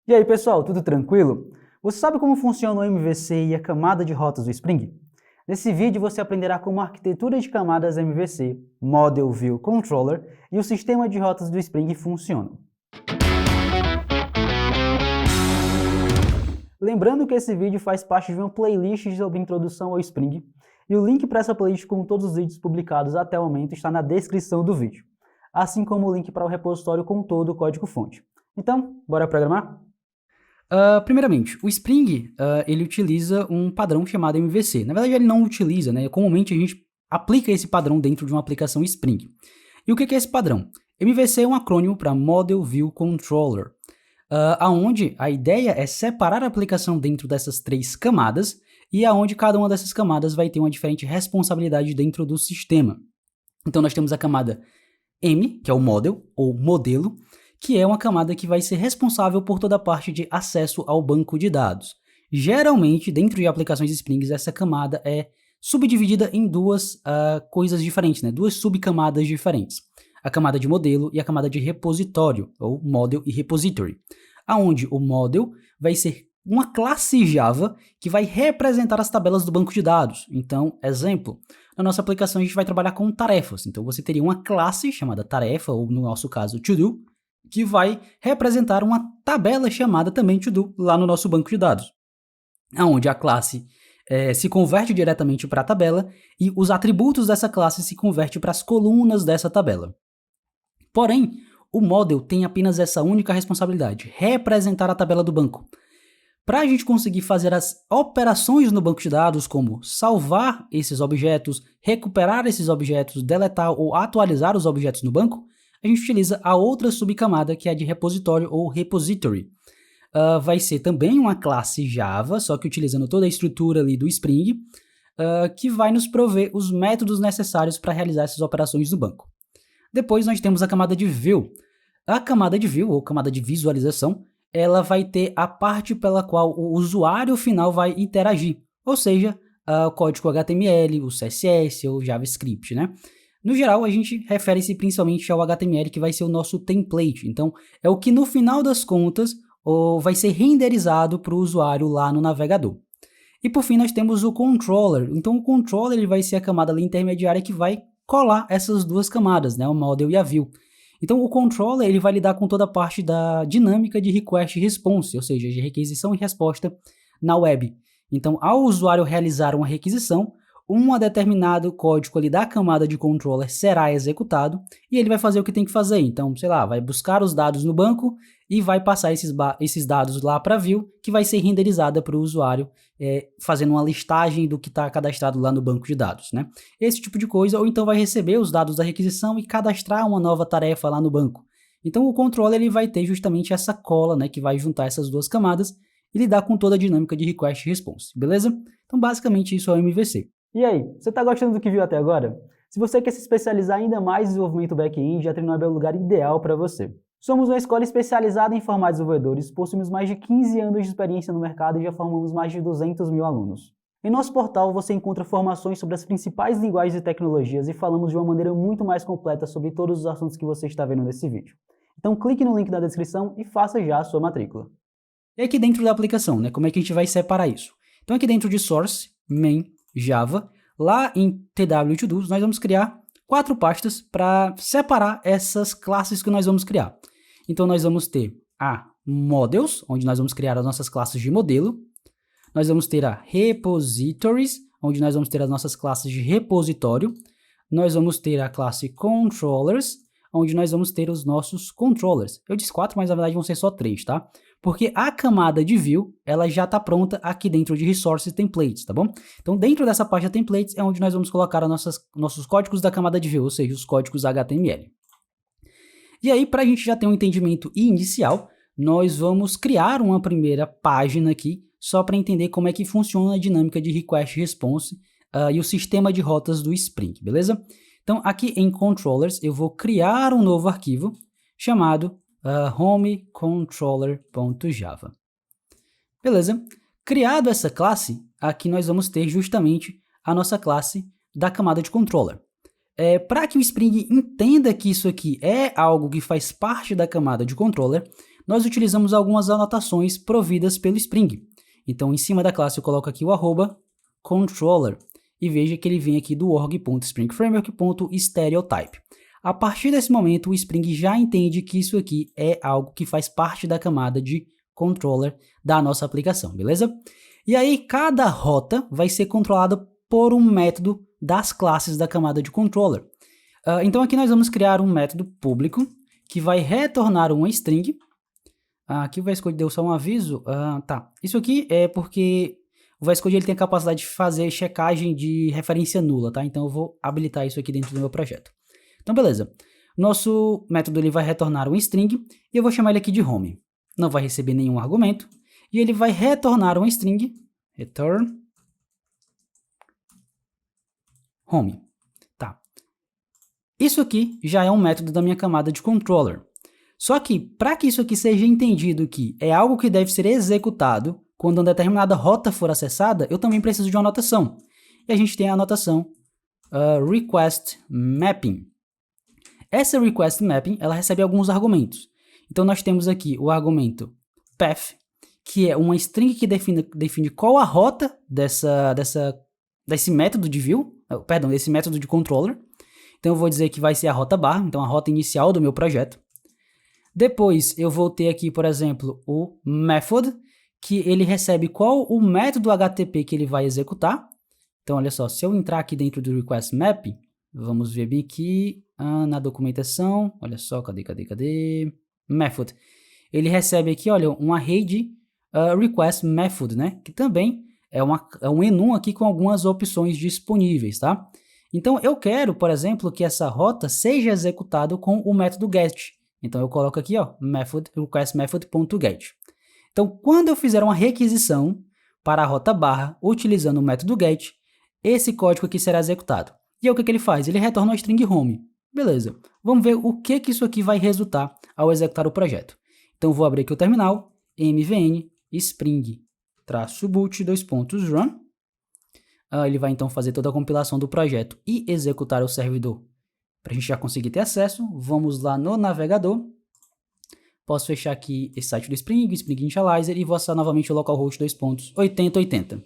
E aí, pessoal, tudo tranquilo? Você sabe como funciona o MVC e a camada de rotas do Spring? Nesse vídeo você aprenderá como a arquitetura de camadas MVC, Model View Controller e o sistema de rotas do Spring funcionam. Lembrando que esse vídeo faz parte de uma playlist sobre introdução ao Spring, e o link para essa playlist com todos os vídeos publicados até o momento está na descrição do vídeo, assim como o link para o repositório com todo o código-fonte. Então, bora programar? Primeiramente, o Spring, ele utiliza um padrão chamado MVC. Na verdade, ele não utiliza, né? Comumente a gente aplica esse padrão dentro de uma aplicação Spring. E o que é esse padrão? MVC é um acrônimo para Model View Controller, aonde a ideia é separar a aplicação dentro dessas três camadas e aonde cada uma dessas camadas vai ter uma diferente responsabilidade dentro do sistema. Então nós temos a camada M, que é o model, ou modelo, que é uma camada que vai ser responsável por toda a parte de acesso ao banco de dados. Geralmente, dentro de aplicações Spring, essa camada é subdividida em duas coisas diferentes, né? Duas subcamadas diferentes. A camada de modelo e a camada de repositório, ou model e repository. Aonde o model vai ser uma classe Java que vai representar as tabelas do banco de dados. Então, exemplo, na nossa aplicação a gente vai trabalhar com tarefas. Então, você teria uma classe chamada tarefa, ou no nosso caso, to-do, que vai representar uma tabela chamada também to-do lá no nosso banco de dados, onde a classe se converte diretamente para a tabela e os atributos dessa classe se convertem para as colunas dessa tabela. Porém, o model tem apenas essa única responsabilidade, representar a tabela do banco. Para a gente conseguir fazer as operações no banco de dados, como salvar esses objetos, recuperar esses objetos, deletar ou atualizar os objetos no banco, a gente utiliza a outra subcamada, que é a de repositório ou repository. Vai ser também uma classe Java, só que utilizando toda a estrutura ali do Spring, que vai nos prover os métodos necessários para realizar essas operações no banco. Depois nós temos a camada de View. A camada de View, ou camada de visualização, ela vai ter a parte pela qual o usuário final vai interagir, ou seja, o código HTML, o CSS ou JavaScript, né? No geral, a gente refere-se principalmente ao HTML, que vai ser o nosso template. Então, é o que no final das contas vai ser renderizado para o usuário lá no navegador. E por fim, nós temos o controller. Então, o controller ele vai ser a camada ali intermediária que vai colar essas duas camadas, né? O model e a view. Então, o controller ele vai lidar com toda a parte da dinâmica de request e response, ou seja, de requisição e resposta na web. Então, ao usuário realizar uma requisição, um determinado código ali da camada de controller será executado e ele vai fazer o que tem que fazer. Então, sei lá, vai buscar os dados no banco e vai passar esses dados lá para a view, que vai ser renderizada para o usuário, fazendo uma listagem do que está cadastrado lá no banco de dados, né? Esse tipo de coisa, ou então vai receber os dados da requisição e cadastrar uma nova tarefa lá no banco. Então, o controller ele vai ter justamente essa cola, né, que vai juntar essas duas camadas e lidar com toda a dinâmica de request e response, beleza? Então, basicamente, isso é o MVC. E aí, você está gostando do que viu até agora? Se você quer se especializar ainda mais em desenvolvimento back-end, a Trinov é o lugar ideal para você. Somos uma escola especializada em formar desenvolvedores, possuímos mais de 15 anos de experiência no mercado e já formamos mais de 200 mil alunos. Em nosso portal você encontra formações sobre as principais linguagens e tecnologias e falamos de uma maneira muito mais completa sobre todos os assuntos que você está vendo nesse vídeo. Então clique no link na descrição e faça já a sua matrícula. E aqui dentro da aplicação, né, como é que a gente vai separar isso? Então aqui dentro de Source, Main, Java, lá em TW2Dos nós vamos criar 4 pastas para separar essas classes que nós vamos criar. Então nós vamos ter a Models, onde nós vamos criar as nossas classes de modelo. Nós vamos ter a Repositories, onde nós vamos ter as nossas classes de repositório. Nós vamos ter a classe Controllers, onde nós vamos ter os nossos controllers. Eu disse 4, mas na verdade vão ser só 3, tá? Porque a camada de view, ela já está pronta aqui dentro de Resources Templates, tá bom? Então, dentro dessa pasta Templates é onde nós vamos colocar nossos códigos da camada de view, ou seja, os códigos HTML. E aí, para a gente já ter um entendimento inicial, nós vamos criar uma primeira página aqui, só para entender como é que funciona a dinâmica de Request e Response e o sistema de rotas do Spring, beleza? Então, aqui em Controllers, eu vou criar um novo arquivo chamado homecontroller.java. Beleza? Criado essa classe, aqui nós vamos ter justamente a nossa classe da camada de controller. Para que o Spring entenda que isso aqui é algo que faz parte da camada de controller, nós utilizamos algumas anotações providas pelo Spring. Então, em cima da classe eu coloco aqui o arroba controller e veja que ele vem aqui do org.springframework.stereotype. A partir desse momento, o Spring já entende que isso aqui é algo que faz parte da camada de controller da nossa aplicação, beleza? E aí, cada rota vai ser controlada por um método das classes da camada de controller. Então, aqui nós vamos criar um método público que vai retornar uma string. Aqui o VS Code deu só um aviso. Tá. Isso aqui é porque o VS Code ele tem a capacidade de fazer checagem de referência nula, tá? Então eu vou habilitar isso aqui dentro do meu projeto. Então, beleza. Nosso método ele vai retornar um string e eu vou chamar ele aqui de home. Não vai receber nenhum argumento e ele vai retornar uma string, return home. Tá. Isso aqui já é um método da minha camada de controller. Só que, para que isso aqui seja entendido que é algo que deve ser executado quando uma determinada rota for acessada, eu também preciso de uma anotação. E a gente tem a anotação request mapping. Essa request mapping, ela recebe alguns argumentos. Então, nós temos aqui o argumento path, que é uma string que define qual a rota desse método de view, desse método de controller. Então, eu vou dizer que vai ser a rota barra, então a rota inicial do meu projeto. Depois, eu vou ter aqui, por exemplo, o method, que ele recebe qual o método HTTP que ele vai executar. Então, olha só, se eu entrar aqui dentro do request map, vamos ver bem aqui na documentação, olha só, cadê? Method. Ele recebe aqui, olha, um array de request method, né? Que também é um enum aqui com algumas opções disponíveis, tá? Então, eu quero, por exemplo, que essa rota seja executada com o método get. Então, eu coloco aqui, ó, requestMethod.get. Então, quando eu fizer uma requisição para a rota barra utilizando o método get, esse código aqui será executado. E aí, o que ele faz? Ele retorna uma string home. Beleza. Vamos ver o que isso aqui vai resultar ao executar o projeto. Então, vou abrir aqui o terminal, mvn spring-boot run. Ele vai, então, fazer toda a compilação do projeto e executar o servidor. Para a gente já conseguir ter acesso, vamos lá no navegador. Posso fechar aqui esse site do Spring Initializer e vou acessar novamente o localhost 2.8080.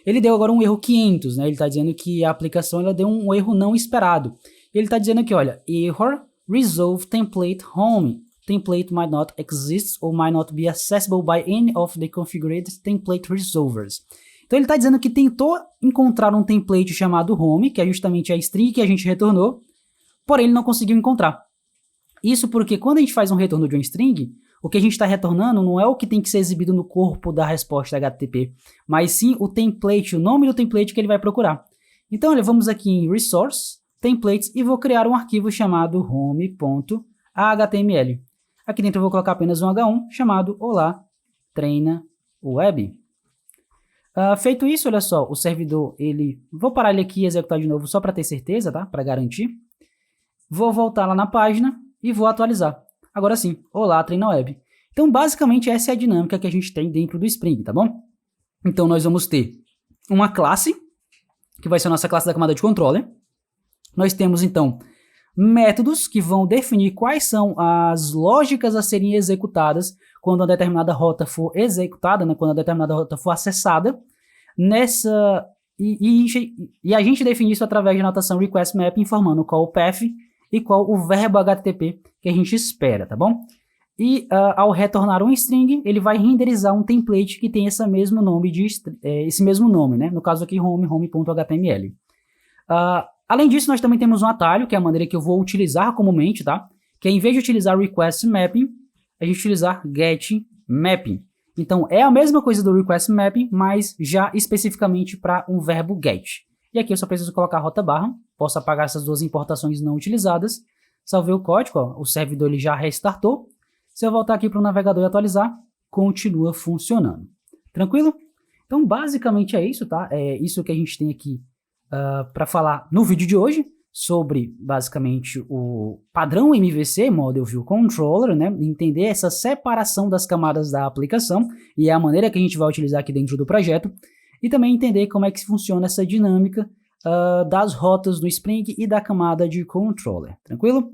Ele deu agora um erro 500, né? Ele está dizendo que a aplicação ela deu um erro não esperado. Ele está dizendo aqui, olha, error resolve template home. Template might not exist or might not be accessible by any of the configured template resolvers. Então ele está dizendo que tentou encontrar um template chamado home, que é justamente a string que a gente retornou, porém ele não conseguiu encontrar. Isso porque quando a gente faz um retorno de uma string, o que a gente está retornando não é o que tem que ser exibido no corpo da resposta HTTP, mas sim o template, o nome do template que ele vai procurar. Então, olha, vamos aqui em Resource, Templates, e vou criar um arquivo chamado home.html. Aqui dentro eu vou colocar apenas um H1 chamado Olá, Treina Web. Feito isso, olha só, o servidor, vou parar ele aqui e executar de novo só para ter certeza, tá? Para garantir. Vou voltar lá na página e vou atualizar. Agora sim, olá, treina web. Então, basicamente, essa é a dinâmica que a gente tem dentro do Spring, tá bom? Então, nós vamos ter uma classe, que vai ser a nossa classe da camada de controller. Nós temos, então, métodos que vão definir quais são as lógicas a serem executadas quando uma determinada rota for executada, né? Quando uma determinada rota for acessada. E a gente define isso através da notação request map, informando qual o path e qual o verbo HTTP que a gente espera, tá bom? E ao retornar um string, ele vai renderizar um template que tem esse mesmo nome, né? No caso aqui, home.html. Além disso, nós também temos um atalho, que é a maneira que eu vou utilizar comumente, tá? Que é, em vez de utilizar request mapping, a gente utilizar get mapping. Então, é a mesma coisa do request mapping, mas já especificamente para um verbo get. E aqui eu só preciso colocar a rota barra, posso apagar essas duas importações não utilizadas, salvei o código, ó, o servidor ele já restartou. Se eu voltar aqui para o navegador e atualizar, continua funcionando. Tranquilo? Então, basicamente é isso, tá? É isso que a gente tem aqui para falar no vídeo de hoje, sobre, basicamente, o padrão MVC, Model View Controller, né? Entender essa separação das camadas da aplicação, e é a maneira que a gente vai utilizar aqui dentro do projeto, e também entender como é que funciona essa dinâmica das rotas do Spring e da camada de controller. Tranquilo?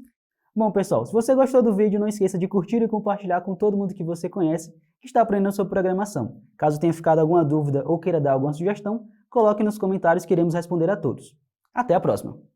Bom, pessoal, se você gostou do vídeo, não esqueça de curtir e compartilhar com todo mundo que você conhece que está aprendendo sobre programação. Caso tenha ficado alguma dúvida ou queira dar alguma sugestão, coloque nos comentários que iremos responder a todos. Até a próxima!